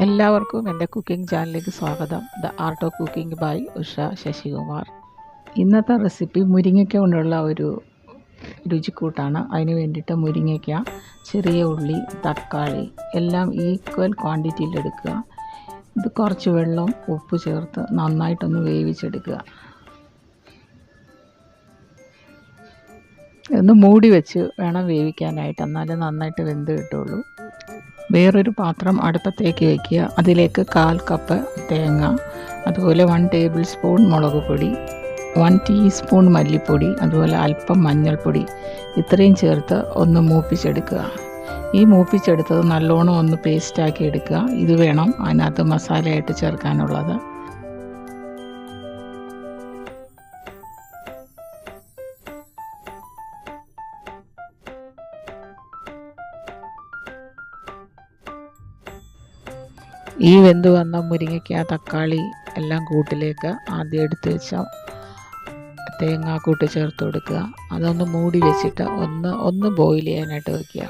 എല്ലാവർക്കും എൻ്റെ കുക്കിംഗ് ചാനലിലേക്ക് സ്വാഗതം. The art of cooking by Usha Sasikumar. ഇന്നത്തെ റെസിപ്പി മുരിങ്ങയ്ക്ക കൊണ്ടുള്ള ഒരു രുചിക്കൂട്ടാണ്. അതിന് വേണ്ടിയിട്ട് മുരിങ്ങയ്ക്ക, ചെറിയ ഉള്ളി, തക്കാളി എല്ലാം ഈക്വൽ ക്വാണ്ടിറ്റിയിൽ എടുക്കുക. ഇത് കുറച്ച് വെള്ളം, ഉപ്പ് ചേർത്ത് നന്നായിട്ടൊന്ന് വേവിച്ചെടുക്കുക. ഒന്ന് മൂടി വെച്ച് വേണം വേവിക്കാനായിട്ട്, എന്നാലേ നന്നായിട്ട് വെന്ത് കിട്ടുള്ളൂ. വേറൊരു പാത്രം അടുപ്പത്തേക്ക് വയ്ക്കുക. അതിലേക്ക് 1/4 കപ്പ് തേങ്ങ, അതുപോലെ 1 ടേബിൾ സ്പൂൺ മുളക് പൊടി, 1 ടീസ്പൂൺ മല്ലിപ്പൊടി, അതുപോലെ അല്പം മഞ്ഞൾപ്പൊടി, ഇത്രയും ചേർത്ത് ഒന്ന് മൂപ്പിച്ചെടുക്കുക. ഈ മൂപ്പിച്ചെടുത്തത് നല്ലോണം ഒന്ന് പേസ്റ്റാക്കി എടുക്കുക. ഇത് വേണം അതിനകത്ത് മസാലയായിട്ട് ചേർക്കാനുള്ളത്. ഈ വെന്ത് വന്ന മുരിങ്ങയ്ക്ക, തക്കാളി എല്ലാം കൂട്ടിലേക്ക് ആദ്യം എടുത്ത് വെച്ച തേങ്ങാക്കൂട്ട് ചേർത്ത് കൊടുക്കുക. അതൊന്ന് മൂടി വെച്ചിട്ട് ഒന്ന് ബോയിൽ ചെയ്യാനായിട്ട് വയ്ക്കുക.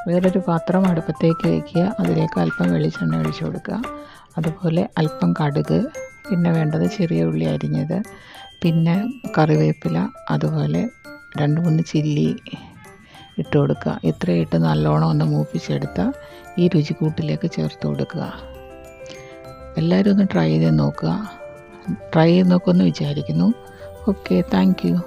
വേറൊരു പാത്രം അടുപ്പത്തേക്ക് വയ്ക്കുക. അതിലേക്ക് അല്പം വെളിച്ചെണ്ണ ഒഴിച്ചു കൊടുക്കുക. അതുപോലെ അല്പം കടുക്, പിന്നെ വേണ്ടത് ചെറിയ ഉള്ളി അരിഞ്ഞത്, പിന്നെ കറിവേപ്പില, അതുപോലെ 2-3 ചില്ലി ഇട്ട് കൊടുക്കുക. ഇത്രയും ഇട്ട് നല്ലോണം ഒന്ന് മൂപ്പിച്ചെടുത്ത് ഈ രുചിക്കൂട്ടിലേക്ക് ചേർത്ത് കൊടുക്കുക. എല്ലാവരും ഒന്ന് ട്രൈ ചെയ്ത് നോക്കുമെന്ന് വിചാരിക്കുന്നു. Okay, thank you.